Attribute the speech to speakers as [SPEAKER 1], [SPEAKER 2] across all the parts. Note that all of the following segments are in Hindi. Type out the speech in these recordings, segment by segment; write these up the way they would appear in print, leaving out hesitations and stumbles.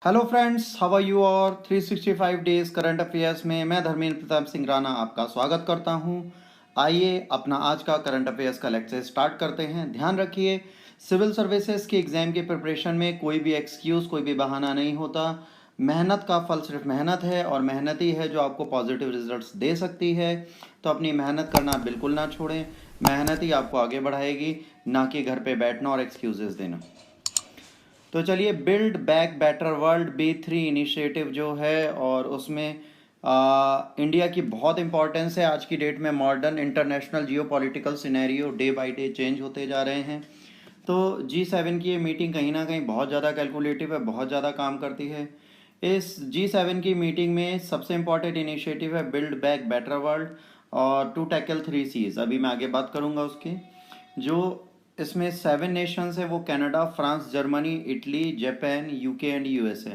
[SPEAKER 1] Hello friends, how are you? और 365 डेज करंट अफेयर्स में मैं धर्मेंद्र प्रताप सिंह राणा आपका स्वागत करता हूं। आइए अपना आज का करंट अफेयर्स का लेक्चर स्टार्ट करते हैं। ध्यान रखिए, सिविल सर्विसेज के एग्जाम के प्रिपरेशन में कोई भी एक्सक्यूज़, कोई भी बहाना नहीं होता। मेहनत का फल सिर्फ मेहनत है और मेहनत ही है जो आपको पॉजिटिव रिजल्ट्स दे सकती है। तो अपनी मेहनत करना बिल्कुल ना छोड़ें। मेहनत ही आपको आगे बढ़ाएगी, ना कि घर पे बैठना और एक्सक्यूजेस देना। तो चलिए, build back better world B3 initiative जो है, और उसमें इंडिया की बहुत इंपॉर्टेंस है। आज की डेट में modern international geopolitical scenario day by day change होते जा रहे हैं। तो G7 की ये मीटिंग कहीं ना कहीं बहुत ज़्यादा कैलकुलेटिव है, बहुत ज़्यादा काम करती है। इस G7 की मीटिंग में सबसे इम्पॉर्टेंट इनिशिएटिव है बिल्ड बैक बेटर वर्ल्ड, और टू टैकल 3 Cs। अभी मैं आगे बात करूँगा उसकी। जो इसमें 7 नेशंस है वो Canada, France, Germany, Italy, Japan, UK and USA।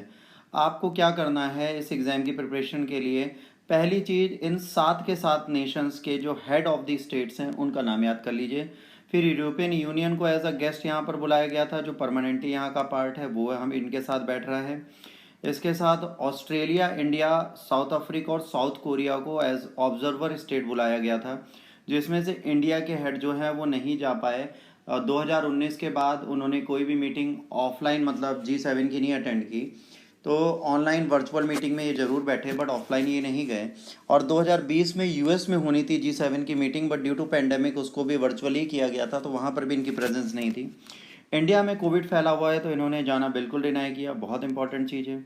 [SPEAKER 1] आपको क्या करना है इस एग्ज़ाम की प्रिपरेशन के लिए? पहली चीज़, इन 7 के 7 नेशंस के जो हेड ऑफ़ द स्टेट्स हैं उनका नाम याद कर लीजिए। फिर यूरोपियन यूनियन को एज अ गेस्ट यहाँ पर बुलाया गया था, जो परमानेंटली यहाँ का पार्ट है, वो हम इनके साथ बैठ रहा है। इसके साथ ऑस्ट्रेलिया, इंडिया, साउथ अफ्रीका और साउथ कोरिया को एज ऑब्जर्वर स्टेट बुलाया गया था, जिसमें से इंडिया के हेड जो है वो नहीं जा पाए। 2019 के बाद उन्होंने कोई भी मीटिंग ऑफलाइन, मतलब G7 की नहीं अटेंड की। तो ऑनलाइन वर्चुअल मीटिंग में ये ज़रूर बैठे, बट ऑफलाइन ये नहीं गए। और 2020 में US में होनी थी G7 की meeting, but due to pandemic उसको भी वर्चुअली किया गया था, तो वहाँ पर भी इनकी प्रेजेंस नहीं थी। इंडिया में कोविड फैला हुआ है तो इन्होंने जाना बिल्कुल डिनाई किया। बहुत इंपॉर्टेंट चीज़ है।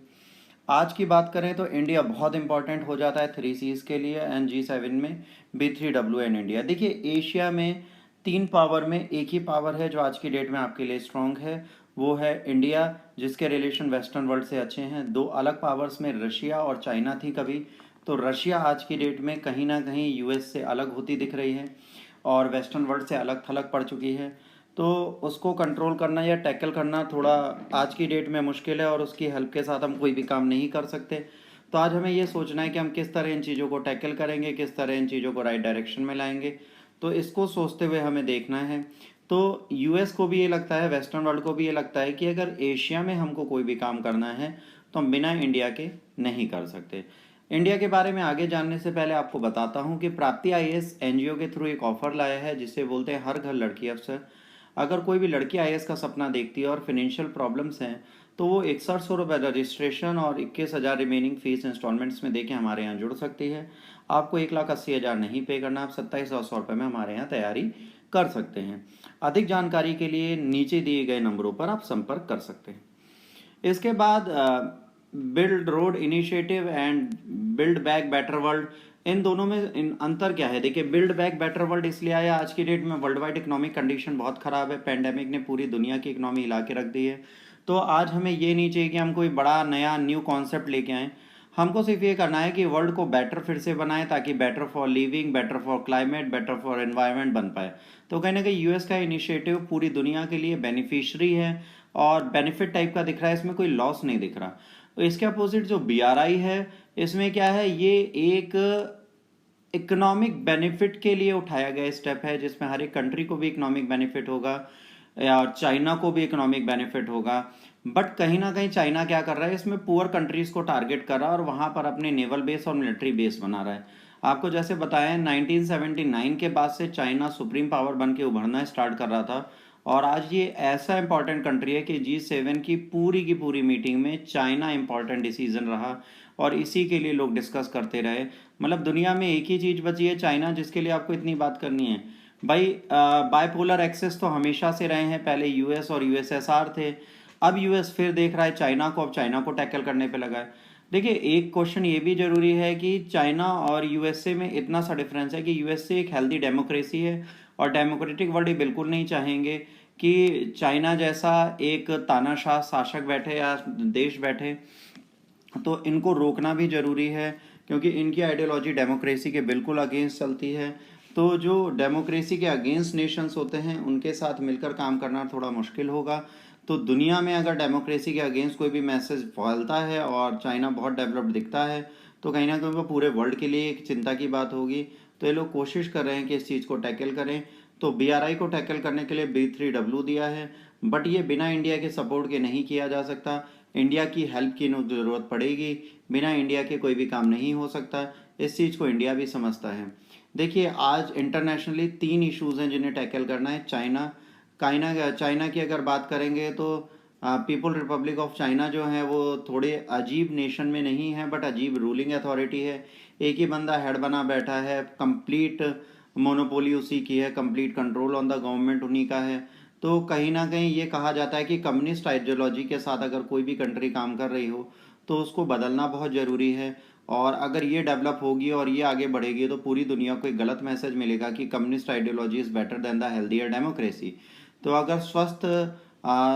[SPEAKER 1] आज की बात करें तो इंडिया बहुत इंपॉर्टेंट हो जाता है 3 Cs के लिए एंड G7 में B3W एंड इंडिया। देखिए, एशिया में 3 पावर में एक ही पावर है जो आज की डेट में आपके लिए स्ट्रांग है, वो है इंडिया, जिसके रिलेशन वेस्टर्न वर्ल्ड से अच्छे हैं। 2 अलग पावर्स में रशिया और चाइना थी कभी, तो रशिया आज की डेट में कहीं ना कहीं US से अलग होती दिख रही है और वेस्टर्न वर्ल्ड से अलग थलग पड़ चुकी है। तो उसको कंट्रोल करना या टैकल करना थोड़ा आज की डेट में मुश्किल है, और उसकी हेल्प के साथ हम कोई भी काम नहीं कर सकते। तो आज हमें ये सोचना है कि हम किस तरह इन चीज़ों को टैकल करेंगे, किस तरह इन चीज़ों को राइट डायरेक्शन में लाएंगे। तो इसको सोचते हुए हमें देखना है। तो US को भी ये लगता है, वेस्टर्न वर्ल्ड को भी ये लगता है कि अगर एशिया में हमको कोई भी काम करना है तो हम बिना इंडिया के नहीं कर सकते। इंडिया के बारे में आगे जानने से पहले आपको बताता हूँ कि प्राप्ति IAS NGO के थ्रू एक ऑफर लाया है, जिसे बोलते हैं हर घर लड़की अफसर। अगर कोई भी लड़की IAS का सपना देखती है और फिनेंशियल प्रॉब्लम्स हैं, तो वो 6100 रुपये रजिस्ट्रेशन और 21,000 रिमेनिंग फीस इंस्टॉलमेंट्स में देके हमारे यहाँ जुड़ सकती है। आपको 1,80,000 नहीं पे करना, आप 2700 में हमारे यहाँ तैयारी कर सकते हैं। अधिक जानकारी के लिए नीचे दिए गए नंबरों पर आप संपर्क कर सकते हैं। इसके बाद build road initiative and build back better world, इन दोनों में इन अंतर क्या है? देखिए, बिल्ड बैक बेटर वर्ल्ड इसलिए आया, आज की डेट में वर्ल्ड वाइड इकोनॉमिक कंडीशन बहुत ख़राब है। पेंडेमिक ने पूरी दुनिया की इकोनॉमी हिला के रख दी है। तो आज हमें ये नहीं चाहिए कि हम कोई बड़ा नया न्यू कॉन्सेप्ट लेके आएँ। हमको सिर्फ ये करना है कि वर्ल्ड को बेटर फिर से बनाएं, ताकि better for living, better for climate, better for environment बन पाए। तो कहीं ना कहीं US का इनिशिएटिव पूरी दुनिया के लिए बेनिफिशरी है और बेनिफिट टाइप का दिख रहा है, इसमें कोई लॉस नहीं दिख रहा। तो इसके अपोजिट जो BRI है, इसमें क्या है, ये एक इकोनॉमिक बेनिफिट के लिए उठाया गया स्टेप है, जिसमें हर एक कंट्री को भी इकोनॉमिक बेनिफिट होगा और चाइना को भी इकोनॉमिक बेनिफिट होगा। बट कहीं ना कहीं चाइना क्या कर रहा है, इसमें पुअर कंट्रीज को टारगेट कर रहा है और वहाँ पर अपने नेवल बेस और मिलिट्री बेस बना रहा है। आपको जैसे बताया, 1979 के बाद से चाइना सुप्रीम पावर बन के उभरना स्टार्ट कर रहा था, और आज ये ऐसा इंपॉर्टेंट कंट्री है कि G7 की पूरी मीटिंग में चाइना इंपॉर्टेंट डिसीजन रहा और इसी के लिए लोग डिस्कस करते रहे। मतलब दुनिया में एक ही चीज़ बची है, चाइना, जिसके लिए आपको इतनी बात करनी है। भाई, बाइपोलर एक्सेस तो हमेशा से रहे हैं, पहले US और USSR थे, अब US फिर देख रहा है चाइना को, अब चाइना को टैकल करने पे लगा है। देखिए, एक क्वेश्चन ये भी जरूरी है कि चाइना और USA में इतना सा डिफरेंस है कि USA एक हेल्दी डेमोक्रेसी है और डेमोक्रेटिक वर्ल्ड ये बिल्कुल नहीं चाहेंगे कि चाइना जैसा एक तानाशाह शासक बैठे या देश बैठे। तो इनको रोकना भी ज़रूरी है, क्योंकि इनकी आइडियोलॉजी डेमोक्रेसी के बिल्कुल अगेंस्ट चलती है। तो जो डेमोक्रेसी के अगेंस्ट नेशंस होते हैं उनके साथ मिलकर काम करना थोड़ा मुश्किल होगा। तो दुनिया में अगर डेमोक्रेसी के अगेंस्ट कोई भी मैसेज फैलता है और चाइना बहुत डेवलप्ड दिखता है, तो कहीं ना कहीं वो पूरे वर्ल्ड के लिए एक चिंता की बात होगी। तो ये लोग कोशिश कर रहे हैं कि इस चीज़ को टैकल करें। तो BRI को टैकल करने के लिए B3W दिया है, बट ये बिना इंडिया के सपोर्ट के नहीं किया जा सकता। इंडिया की हेल्प की ज़रूरत पड़ेगी, बिना इंडिया के कोई भी काम नहीं हो सकता। इस चीज़ को इंडिया भी समझता है। देखिए, आज इंटरनेशनली 3 इश्यूज़ हैं जिन्हें टैकल करना है। चाइना की अगर बात करेंगे तो पीपल रिपब्लिक ऑफ चाइना जो है वो थोड़े अजीब नेशन में नहीं है, बट अजीब रूलिंग अथॉरिटी है। एक ही बंदा हेड बना बैठा है, कंप्लीट मोनोपोली उसी की है, complete control on the government उन्हीं का है। तो कहीं ना कहीं ये कहा जाता है कि कम्युनिस्ट आइडियोलॉजी के साथ अगर कोई भी कंट्री काम कर रही हो तो उसको बदलना बहुत ज़रूरी है। और अगर ये डेवलप होगी और ये आगे बढ़ेगी तो पूरी दुनिया को एक गलत मैसेज मिलेगा कि communist ideology is better than the healthier democracy. तो अगर स्वस्थ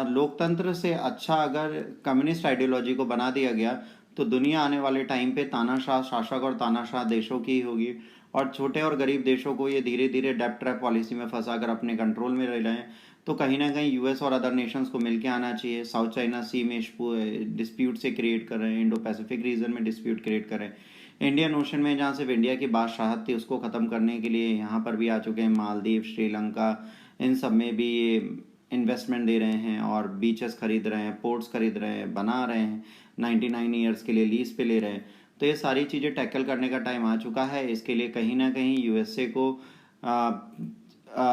[SPEAKER 1] लोकतंत्र से अच्छा अगर कम्युनिस्ट आइडियोलॉजी को बना दिया गया तो दुनिया आने वाले टाइम पे तानाशाह शासक और तानाशाह देशों की ही होगी, और छोटे और गरीब देशों को ये धीरे धीरे डेब्ट ट्रैप पॉलिसी में फंसा कर अपने कंट्रोल में रह रहे हैं। तो कहीं ना कहीं यूएस और अदर नेशंस को मिलके आना चाहिए। साउथ चाइना सी में डिस्प्यूट से क्रिएट कर रहे हैं, इंडो पैसिफिक रीजन में डिस्प्यूट क्रिएट कर रहे हैं। इंडियन ओशन में जहाँ सिर्फ इंडिया की बादशाहत थी उसको ख़त्म करने के लिए यहाँ पर भी आ चुके हैं। मालदीव, श्रीलंका, इन सब में भी ये इन्वेस्टमेंट दे रहे हैं और बीचेस खरीद रहे हैं, पोर्ट्स खरीद रहे हैं, बना रहे हैं, 99 ईयर्स के लिए लीज पे ले रहे हैं। तो ये सारी चीज़ें टैकल करने का टाइम आ चुका है। इसके लिए कहीं ना कहीं यूएसए को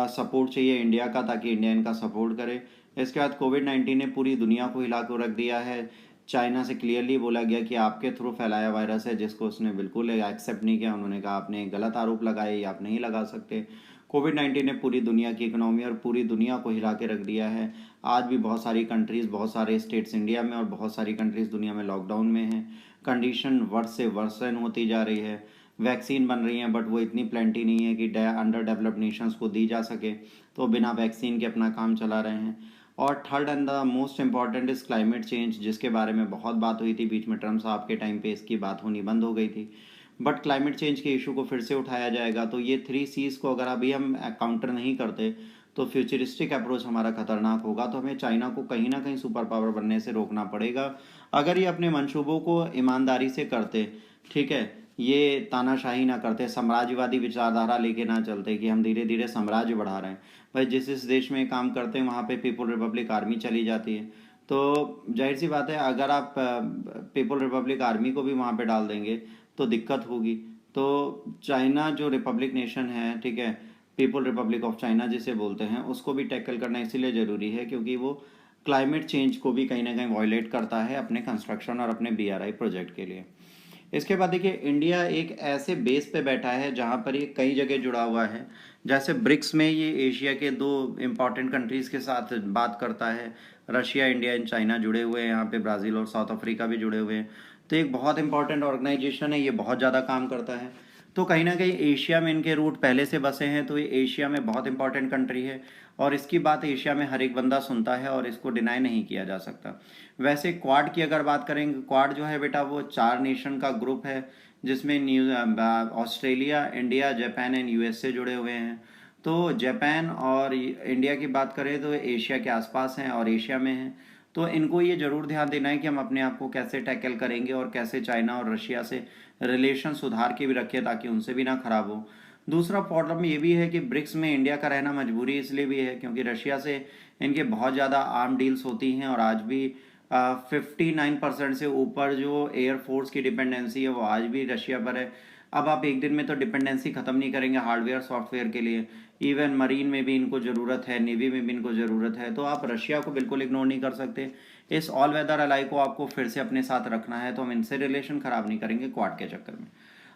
[SPEAKER 1] सपोर्ट चाहिए इंडिया का, ताकि इंडिया इनका सपोर्ट करे। इसके बाद कोविड-19 ने पूरी दुनिया को हिला कर रख दिया है। चाइना से क्लियरली बोला गया कि आपके थ्रू फैलाया वायरस है, जिसको उसने बिल्कुल एक्सेप्ट नहीं किया। उन्होंने कहा आपने गलत आरोप लगाए, ये आप नहीं लगा सकते। कोविड-19 ने पूरी दुनिया की इकोनॉमी और पूरी दुनिया को हिला के रख दिया है। आज भी बहुत सारी कंट्रीज़, बहुत सारे स्टेट्स इंडिया में और बहुत सारी कंट्रीज़ दुनिया में लॉकडाउन में हैं। कंडीशन वर्ष से वर्सन होती जा रही है। वैक्सीन बन रही हैं बट वो इतनी प्लेंटी नहीं है कि अंडर डेवलप्ड नेशंस को दी जा सके, तो बिना वैक्सीन के अपना काम चला रहे हैं। और third and the most important is climate change, जिसके बारे में बहुत बात हुई थी बीच में। ट्रम्प साहब के टाइम पे इसकी बात होनी बंद हो गई थी, बट क्लाइमेट चेंज के इशू को फिर से उठाया जाएगा। तो ये 3 Cs को अगर अभी हम काउंटर नहीं करते तो फ्यूचरिस्टिक अप्रोच हमारा खतरनाक होगा। तो हमें चाइना को कहीं ना कहीं सुपर पावर बनने से रोकना पड़ेगा। अगर ये अपने मंसूबों को ईमानदारी से करते, ठीक है, ये तानाशाही ना करते, साम्राज्यवादी विचारधारा लेके ना चलते कि हम धीरे धीरे साम्राज्य बढ़ा रहे हैं। भाई जिस देश में काम करते हैं वहाँ पे पीपल रिपब्लिक आर्मी चली जाती है, तो जाहिर सी बात है अगर आप पीपल रिपब्लिक आर्मी को भी वहाँ पे डाल देंगे तो दिक्कत होगी। तो चाइना जो रिपब्लिक नेशन है, ठीक है, पीपल रिपब्लिक ऑफ चाइना जिसे बोलते हैं, उसको भी टैकल करना इसीलिए ज़रूरी है क्योंकि वो क्लाइमेट चेंज को भी कहीं ना कहीं वॉयलेट करता है अपने कंस्ट्रक्शन और अपने बीआरआई प्रोजेक्ट के लिए। इसके बाद देखिए, इंडिया एक ऐसे बेस पे बैठा है जहाँ पर ये कई जगह जुड़ा हुआ है। जैसे ब्रिक्स में ये एशिया के 2 इम्पॉर्टेंट कंट्रीज़ के साथ बात करता है। रशिया, इंडिया एंड चाइना जुड़े हुए हैं, यहाँ पे ब्राज़ील और साउथ अफ्रीका भी जुड़े हुए हैं। तो एक बहुत इंपॉर्टेंट ऑर्गेनाइजेशन है, ये बहुत ज़्यादा काम करता है। तो कहीं ना कहीं एशिया में इनके रूट पहले से बसे हैं, तो ये एशिया में बहुत इंपॉर्टेंट कंट्री है और इसकी बात एशिया में हर एक बंदा सुनता है और इसको डिनाई नहीं किया जा सकता। वैसे क्वाड की अगर बात करेंगे, क्वाड जो है बेटा वो 4 नेशन का ग्रुप है जिसमें Australia, India, Japan and USA जुड़े हुए हैं। तो जापान और इंडिया की बात करें तो एशिया के आसपास हैं और एशिया में हैं। तो इनको ये ज़रूर ध्यान देना है कि हम अपने आप को कैसे टैकल करेंगे और कैसे चाइना और रशिया से रिलेशन सुधार के भी रखें ताकि उनसे भी ना खराब हो। दूसरा प्रॉब्लम ये भी है कि ब्रिक्स में इंडिया का रहना मजबूरी इसलिए भी है क्योंकि रशिया से इनके बहुत ज़्यादा आर्म डील्स होती हैं और आज भी 59% से ऊपर जो एयरफोर्स की डिपेंडेंसी है वो आज भी रशिया पर है। अब आप एक दिन में तो डिपेंडेंसी ख़त्म नहीं करेंगे हार्डवेयर सॉफ्टवेयर के लिए, इवन मरीन में भी इनको ज़रूरत है, नेवी में भी इनको ज़रूरत है। तो आप रशिया को बिल्कुल इग्नोर नहीं कर सकते। इस ऑल वेदर अलाई को आपको फिर से अपने साथ रखना है, तो हम इनसे रिलेशन ख़राब नहीं करेंगे क्वाड के चक्कर में।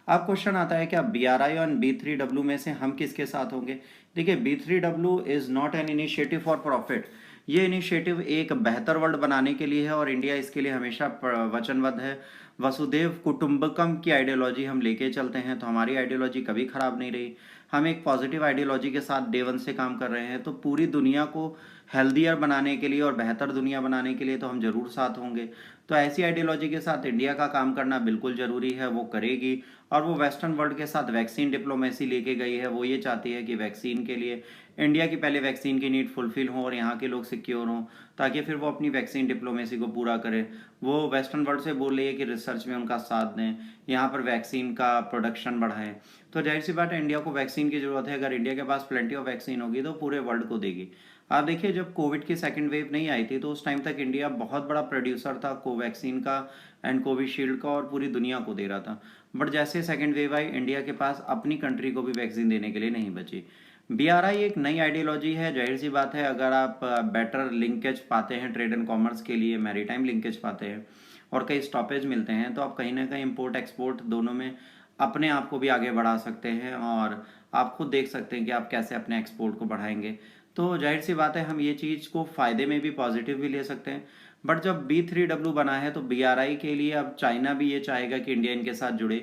[SPEAKER 1] अब क्वेश्चन आता है क्या BRI और B3W में से हम किसके साथ होंगे। देखिए, B3W is not an initiative for profit. ये इनिशिएटिव एक बेहतर वर्ल्ड बनाने के लिए है और इंडिया इसके लिए हमेशा वचनबद्ध है। वसुदेव कुटुंबकम की आइडियोलॉजी हम लेके चलते हैं, तो हमारी आइडियोलॉजी कभी ख़राब नहीं रही। हम एक पॉजिटिव आइडियोलॉजी के साथ डे वन से काम कर रहे हैं। तो पूरी दुनिया को हेल्दियर बनाने के लिए और बेहतर दुनिया बनाने के लिए तो हम ज़रूर साथ होंगे। तो ऐसी आइडियोलॉजी के साथ इंडिया का काम करना बिल्कुल ज़रूरी है, वो करेगी। और वो वेस्टर्न वर्ल्ड के साथ वैक्सीन डिप्लोमेसी लेके गई है। वो ये चाहती है कि वैक्सीन के लिए इंडिया की पहले वैक्सीन की नीड फुलफिल हो और यहाँ के लोग सिक्योर हों, ताकि फिर वो अपनी वैक्सीन डिप्लोमेसी को पूरा करे। वो वेस्टर्न वर्ल्ड से बोल रही है कि रिसर्च में उनका साथ दें, यहाँ पर वैक्सीन का प्रोडक्शन बढ़ाएं। तो जाहिर सी बात है इंडिया को वैक्सीन की ज़रूरत है। अगर इंडिया के पास प्लेंटी ऑफ वैक्सीन होगी तो पूरे वर्ल्ड को देगी। आप देखिए, जब कोविड की सेकेंड वेव नहीं आई थी तो उस टाइम तक इंडिया बहुत बड़ा प्रोड्यूसर था कोवैक्सीन का एंड कोविशील्ड का और पूरी दुनिया को दे रहा था। बट जैसे सेकेंड वेव आई, इंडिया के पास अपनी कंट्री को भी वैक्सीन देने के लिए नहीं बची। BRI एक नई आइडियोलॉजी है, जाहिर सी बात है अगर आप बेटर लिंकेज पाते हैं ट्रेड एंड कॉमर्स के लिए, मैरीटाइम लिंकेज पाते हैं और कई स्टॉपेज मिलते हैं, तो आप कहीं ना कहीं इम्पोर्ट एक्सपोर्ट दोनों में अपने आप को भी आगे बढ़ा सकते हैं और आप खुद देख सकते हैं कि आप कैसे अपने एक्सपोर्ट को बढ़ाएंगे। तो जाहिर सी बात है हम ये चीज़ को फ़ायदे में भी पॉजिटिव भी ले सकते हैं। बट जब B3W बना है तो BRI के लिए अब चाइना भी ये चाहेगा कि इंडिया इनके साथ जुड़े,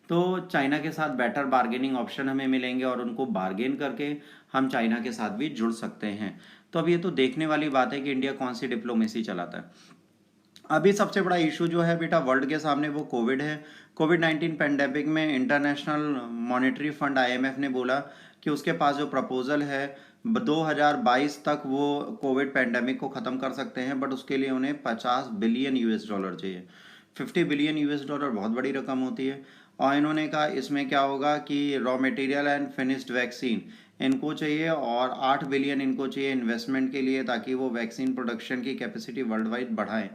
[SPEAKER 1] तो चाइना के साथ बेटर बार्गेनिंग ऑप्शन हमें मिलेंगे और उनको बार्गेन करके हम चाइना के साथ भी जुड़ सकते हैं। तो अब ये तो देखने वाली बात है कि इंडिया कौन सी डिप्लोमेसी चलाता है। अभी सबसे बड़ा इशू जो है बेटा वर्ल्ड के सामने वो कोविड है। कोविड-19 पेंडेमिक में इंटरनेशनल मॉनेटरी फंड IMF ने बोला कि उसके पास जो प्रपोजल है 2022 तक वो कोविड पेंडेमिक को ख़त्म कर सकते हैं, बट उसके लिए उन्हें $50 बिलियन चाहिए। $50 बिलियन बहुत बड़ी रकम होती है। और इन्होंने कहा इसमें क्या होगा कि raw material and finished vaccine इनको चाहिए और 8 बिलियन इनको चाहिए इन्वेस्टमेंट के लिए, ताकि वो वैक्सीन प्रोडक्शन की कैपेसिटी वर्ल्ड वाइड बढ़ाएं।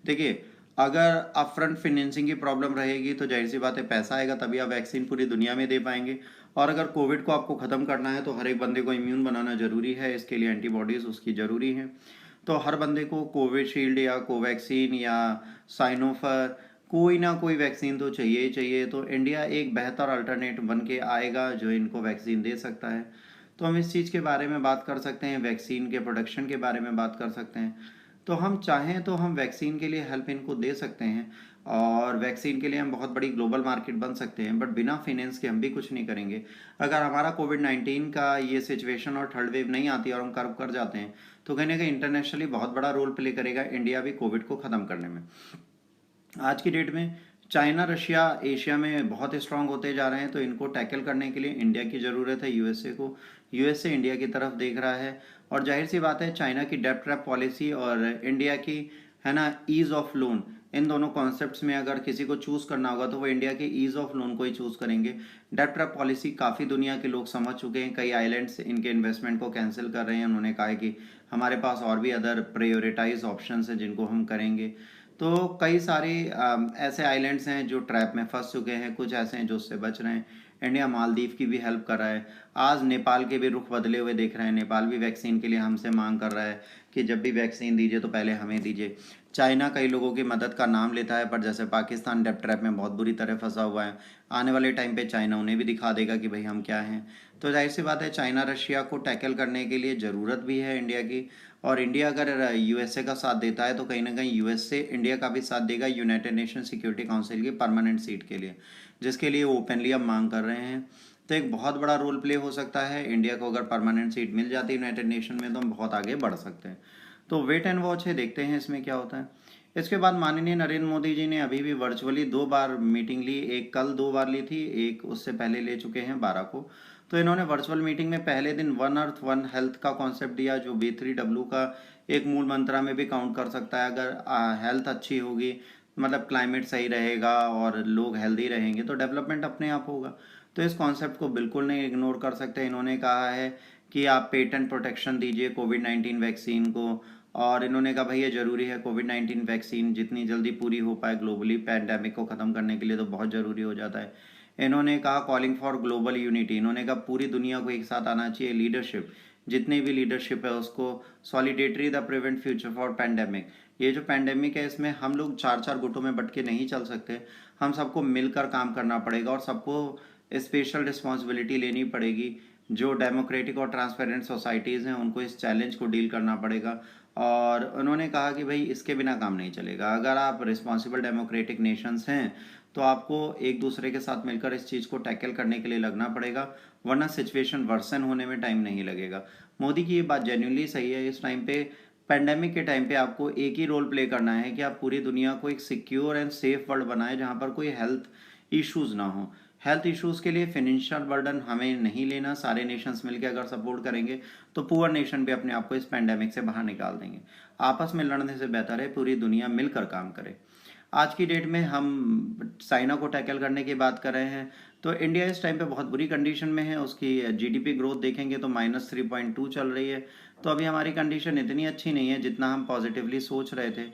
[SPEAKER 1] देखिए, अगर अपफ्रंट फिनेंसिंग की प्रॉब्लम रहेगी तो जाहिर सी बात है पैसा आएगा तभी आप वैक्सीन पूरी दुनिया में दे पाएंगे। और अगर कोविड को आपको ख़त्म करना है तो हर एक बंदे को इम्यून बनाना ज़रूरी है, इसके लिए एंटीबॉडीज़ उसकी ज़रूरी हैं। तो हर बंदे को कोविशील्ड या कोवैक्सीन या साइनोफर कोई ना कोई वैक्सीन तो चाहिए ही चाहिए। तो इंडिया एक बेहतर अल्टरनेट बन के आएगा जो इनको वैक्सीन दे सकता है। तो हम इस चीज़ के बारे में बात कर सकते हैं, वैक्सीन के प्रोडक्शन के बारे में बात कर सकते हैं। तो हम चाहें तो हम वैक्सीन के लिए हेल्प इनको दे सकते हैं और वैक्सीन के लिए हम बहुत बड़ी ग्लोबल मार्केट बन सकते हैं, बट बिना फाइनेंस के हम भी कुछ नहीं करेंगे। अगर हमारा कोविड-19 का ये सिचुएशन और थर्ड वेव नहीं आती और हम कर्व कर जाते हैं तो कहीं ना कहीं इंटरनेशनली बहुत बड़ा रोल प्ले करेगा इंडिया भी कोविड को ख़त्म करने में। आज की डेट में चाइना रशिया एशिया में बहुत स्ट्रांग होते जा रहे हैं, तो इनको टैकल करने के लिए इंडिया की ज़रूरत है। यूएसए को, यूएसए इंडिया की तरफ देख रहा है और जाहिर सी बात है चाइना की डेब्ट ट्रैप पॉलिसी और इंडिया की है ना ईज़ ऑफ लोन, इन दोनों कॉन्सेप्ट्स में अगर किसी को चूज़ करना होगा तो वो इंडिया के ईज़ ऑफ लोन को ही चूज़ करेंगे। डेब्ट ट्रैप पॉलिसी काफ़ी दुनिया के लोग समझ चुके हैं, कई आइलैंड्स इनके इन्वेस्टमेंट को कैंसिल कर रहे हैं। उन्होंने कहा है कि हमारे पास और भी अदर प्रायोरिटाइज ऑप्शन हैं जिनको हम करेंगे। तो कई सारे ऐसे आइलैंड्स हैं जो ट्रैप में फंस चुके हैं, कुछ ऐसे हैं जो उससे बच रहे हैं। इंडिया मालदीव की भी हेल्प कर रहा है। आज नेपाल के भी रुख बदले हुए देख रहे हैं, नेपाल भी वैक्सीन के लिए हमसे मांग कर रहा है कि जब भी वैक्सीन दीजिए तो पहले हमें दीजिए। चाइना कई लोगों की मदद का नाम लेता है, पर जैसे पाकिस्तान डेब्ट ट्रैप में बहुत बुरी तरह फंसा हुआ है, आने वाले टाइम पे चाइना उन्हें भी दिखा देगा कि भाई हम क्या हैं। तो जाहिर सी बात है चाइना रशिया को टैकल करने के लिए ज़रूरत भी है इंडिया की। और इंडिया अगर यूएसए का साथ देता है तो कहीं ना कहीं यूएसए इंडिया का भी साथ देगा यूनाइटेड नेशन सिक्योरिटी काउंसिल की परमानेंट सीट के लिए, जिसके लिए वो ओपनली अब मांग कर रहे हैं। तो एक बहुत बड़ा रोल प्ले हो सकता है इंडिया को, अगर परमानेंट सीट मिल जाती है यूनाइटेड नेशन में तो हम बहुत आगे बढ़ सकते हैं। तो वेट एंड वॉच है, देखते हैं इसमें क्या होता है। इसके बाद माननीय नरेंद्र मोदी जी ने अभी भी वर्चुअली 2 बार मीटिंग ली, एक कल 2 बार ली थी, एक उससे पहले ले चुके हैं 12 को। तो इन्होंने वर्चुअल मीटिंग में पहले दिन वन अर्थ वन हेल्थ का कॉन्सेप्ट दिया, जो B3W का एक मूल मंत्रा में भी काउंट कर सकता है। अगर हेल्थ अच्छी होगी, मतलब क्लाइमेट सही रहेगा और लोग हेल्दी रहेंगे तो डेवलपमेंट अपने आप होगा। तो इस कॉन्सेप्ट को बिल्कुल नहीं इग्नोर कर सकते। इन्होंने कहा है कि आप पेटेंट प्रोटेक्शन दीजिए कोविड-19 वैक्सीन को, और इन्होंने कहा भाई ये ज़रूरी है, कोविड-19 वैक्सीन जितनी जल्दी पूरी हो पाए ग्लोबली पैंडेमिक को ख़त्म करने के लिए तो बहुत ज़रूरी हो जाता है। इन्होंने कहा कॉलिंग फॉर ग्लोबल यूनिटी, इन्होंने कहा पूरी दुनिया को एक साथ आना चाहिए। लीडरशिप, जितनी भी लीडरशिप है उसको सॉलिडेटरी the prevent future for pandemic. ये जो पैंडेमिक है इसमें हम लोग 4-4 गुटों में बट के नहीं चल सकते, हम सबको मिलकर काम करना पड़ेगा और सबको स्पेशल रिस्पॉन्सिबिलिटी लेनी पड़ेगी। जो डेमोक्रेटिक और ट्रांसपेरेंट सोसाइटीज़ हैं उनको इस चैलेंज को डील करना पड़ेगा। और उन्होंने कहा कि भाई इसके बिना काम नहीं चलेगा। अगर आप रिस्पॉन्सिबल डेमोक्रेटिक नेशंस हैं तो आपको एक दूसरे के साथ मिलकर इस चीज़ को टैकल करने के लिए लगना पड़ेगा, वरना सिचुएशन वर्सन होने में टाइम नहीं लगेगा। मोदी की ये बात जेन्युइनली सही है। इस टाइम पे पैंडेमिक के टाइम पे आपको एक ही रोल प्ले करना है कि आप पूरी दुनिया को एक सिक्योर एंड सेफ वर्ल्ड बनाएं जहाँ पर कोई हेल्थ इश्यूज़ ना हो। हेल्थ इश्यूज़ के लिए फिनेंशियल बर्डन हमें नहीं लेना, सारे नेशंस मिलकर अगर सपोर्ट करेंगे तो पुअर नेशन भी अपने आप को इस पैंडेमिक से बाहर निकाल देंगे। आपस में लड़ने से बेहतर है पूरी दुनिया मिलकर काम करे। आज की डेट में हम चाइना को टैकल करने की बात कर रहे हैं तो इंडिया इस टाइम पे बहुत बुरी कंडीशन में है। उसकी जीडीपी ग्रोथ देखेंगे तो -3.2 चल रही है। तो अभी हमारी कंडीशन इतनी अच्छी नहीं है जितना हम पॉजिटिवली सोच रहे थे।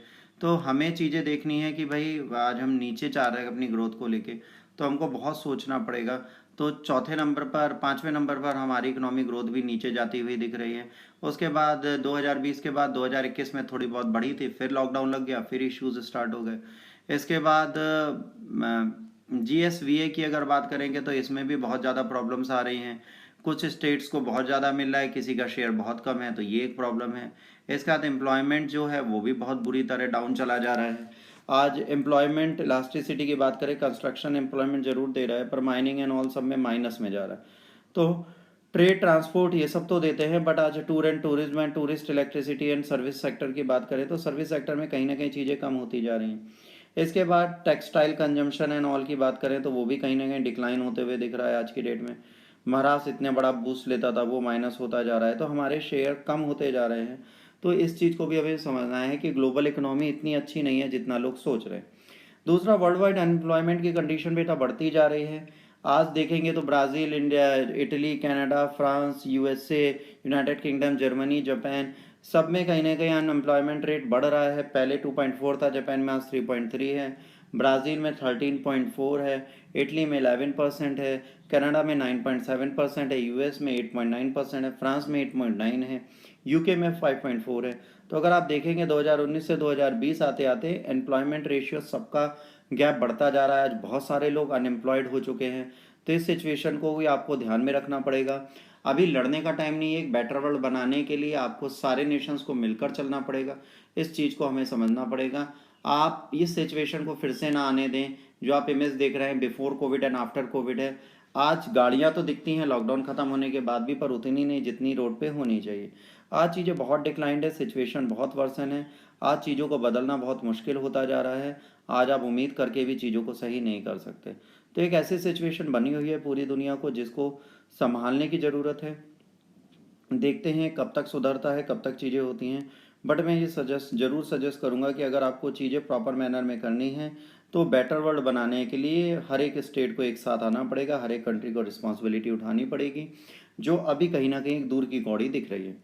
[SPEAKER 1] तो हमें चीज़ें देखनी है कि भाई आज हम नीचे जा रहे हैं अपनी ग्रोथ को लेके, तो हमको बहुत सोचना पड़ेगा। तो चौथे नंबर पर, पाँचवें नंबर पर हमारी इकोनॉमी ग्रोथ भी नीचे जाती हुई दिख रही है। उसके बाद 2020 के बाद 2021 में थोड़ी बहुत बढ़ी थी, फिर लॉकडाउन लग गया, फिर इश्यूज स्टार्ट हो गए। इसके बाद GSVA की अगर बात करेंगे तो इसमें भी बहुत ज़्यादा प्रॉब्लम्स आ रही हैं। कुछ स्टेट्स को बहुत ज़्यादा मिल रहा है, किसी का शेयर बहुत कम है, तो ये एक प्रॉब्लम है। इसके बाद एम्प्लॉयमेंट जो है वो भी बहुत बुरी तरह डाउन चला जा रहा है। आज एम्प्लॉयमेंट इलास्टिसिटी की बात करें, कंस्ट्रक्शन एम्प्लॉयमेंट जरूर दे रहा है, पर माइनिंग एंड ऑल सब में माइनस में जा रहा है। तो ट्रेड, ट्रांसपोर्ट ये सब तो देते हैं, बट आज tour and tourism and tourist electricity and service sector की बात करें तो सर्विस सेक्टर में कहीं ना कहीं चीज़ें कम होती जा रही हैं। इसके बाद टेक्सटाइल कंजम्पशन एंड ऑल की बात करें तो वो भी कहीं ना कहीं डिक्लाइन होते हुए दिख रहा है आज की डेट में। महाराष्ट्र इतने बड़ा बूस्ट लेता था, वो माइनस होता जा रहा है, तो हमारे शेयर कम होते जा रहे हैं। तो इस चीज़ को भी हमें समझना है कि ग्लोबल इकोनॉमी इतनी अच्छी नहीं है जितना लोग सोच रहे हैं। दूसरा, वर्ल्ड वाइड अनएम्प्लॉयमेंट की कंडीशन बेटा बढ़ती जा रही है। आज देखेंगे तो Brazil, India, Italy, Canada, France, USA, United kingdom, Germany, Japan, सब में कहीं ना कहीं अनएम्प्लॉयमेंट रेट बढ़ रहा है। पहले 2.4 था जापान में, आज 3.3 है। ब्राज़ील में 13.4 है, इटली में 11% है, कनाडा में 9.7% है, US में 8.9% है, फ्रांस में 8.9 है, UK में 5.4 है। तो अगर आप देखेंगे 2019 से 2020 आते आते एम्प्लॉयमेंट रेशियो सबका गैप बढ़ता जा रहा है। आज बहुत सारे लोग अनएम्प्लॉयड हो चुके हैं। तो इस सिचुएशन को भी आपको ध्यान में रखना पड़ेगा। अभी लड़ने का टाइम नहीं है, एक बेटर वर्ल्ड बनाने के लिए आपको सारे नेशंस को मिलकर चलना पड़ेगा। इस चीज़ को हमें समझना पड़ेगा। आप इस सिचुएशन को फिर से ना आने दें। जो आप इमेज देख रहे हैं before Covid and after Covid है। आज गाड़ियां तो दिखती हैं लॉकडाउन खत्म होने के बाद भी, पर उतनी नहीं जितनी रोड पे होनी चाहिए। आज चीज़ें बहुत डिक्लाइंड है, सिचुएशन बहुत वर्सन है। आज चीज़ों को बदलना बहुत मुश्किल होता जा रहा है। आज आप उम्मीद करके भी चीज़ों को सही नहीं कर सकते। तो एक ऐसी सिचुएशन बनी हुई है पूरी दुनिया को जिसको संभालने की ज़रूरत है। देखते हैं कब तक सुधरता है, कब तक चीज़ें होती हैं। बट मैं ये ज़रूर सजेस्ट करूँगा कि अगर आपको चीज़ें प्रॉपर मैनर में करनी है तो बेटर वर्ल्ड बनाने के लिए हर एक स्टेट को एक साथ आना पड़ेगा, हर एक कंट्री को रिस्पॉन्सिबिलिटी उठानी पड़ेगी, जो अभी कहीं ना कहीं दूर की कौड़ी दिख रही है।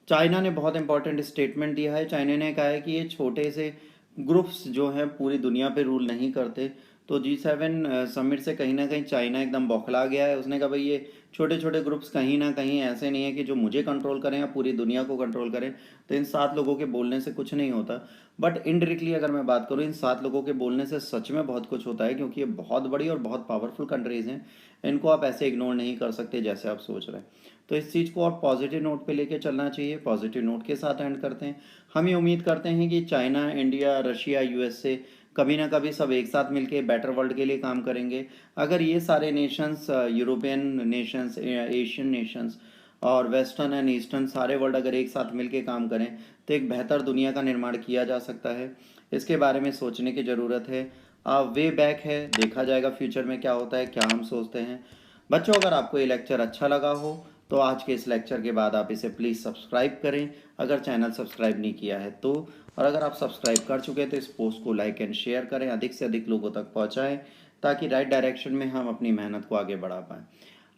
[SPEAKER 1] चाइना ने बहुत इंपॉर्टेंट स्टेटमेंट दिया है। चाइना ने कहा है कि ये छोटे से ग्रुप्स जो हैं पूरी दुनिया पे रूल नहीं करते। तो G7 समिट से कहीं ना कहीं चाइना एकदम बौखला गया है। उसने कहा भाई ये छोटे छोटे ग्रुप्स कहीं ना कहीं ऐसे नहीं है कि जो मुझे कंट्रोल करें या पूरी दुनिया को कंट्रोल करें। तो इन 7 लोगों के बोलने से कुछ नहीं होता। बट इनडायरेक्टली अगर मैं बात करूँ, इन 7 लोगों के बोलने से सच में बहुत कुछ होता है, क्योंकि ये बहुत बड़ी और बहुत पावरफुल कंट्रीज़ हैं। इनको आप ऐसे इग्नोर नहीं कर सकते जैसे आप सोच रहे हैं। तो इस चीज़ को और पॉजिटिव नोट पे लेके चलना चाहिए। पॉजिटिव नोट के साथ एंड करते हैं। हम ये उम्मीद करते हैं कि चाइना, इंडिया, रशिया, USA कभी ना कभी सब एक साथ मिलके बेटर वर्ल्ड के लिए काम करेंगे। अगर ये सारे Nations, European Nations, Asian Nations और वेस्टर्न एंड ईस्टर्न सारे वर्ल्ड अगर एक साथ मिलके काम करें तो एक बेहतर दुनिया का निर्माण किया जा सकता है। इसके बारे में सोचने की ज़रूरत है। वे बैक है, देखा जाएगा फ्यूचर में क्या होता है, क्या हम सोचते हैं। बच्चों, अगर आपको ये लेक्चर अच्छा लगा हो तो आज के इस लेक्चर के बाद आप इसे प्लीज़ सब्सक्राइब करें, अगर चैनल सब्सक्राइब नहीं किया है तो। और अगर आप सब्सक्राइब कर चुके हैं तो इस पोस्ट को लाइक एंड शेयर करें, अधिक से अधिक लोगों तक पहुंचाएं, ताकि राइट डायरेक्शन में हम अपनी मेहनत को आगे बढ़ा पाएँ।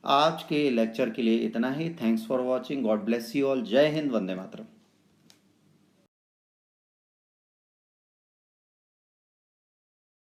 [SPEAKER 1] आज के लेक्चर के लिए इतना ही। Thanks for watching. God bless you all. जय हिंद, वंदे मातरम।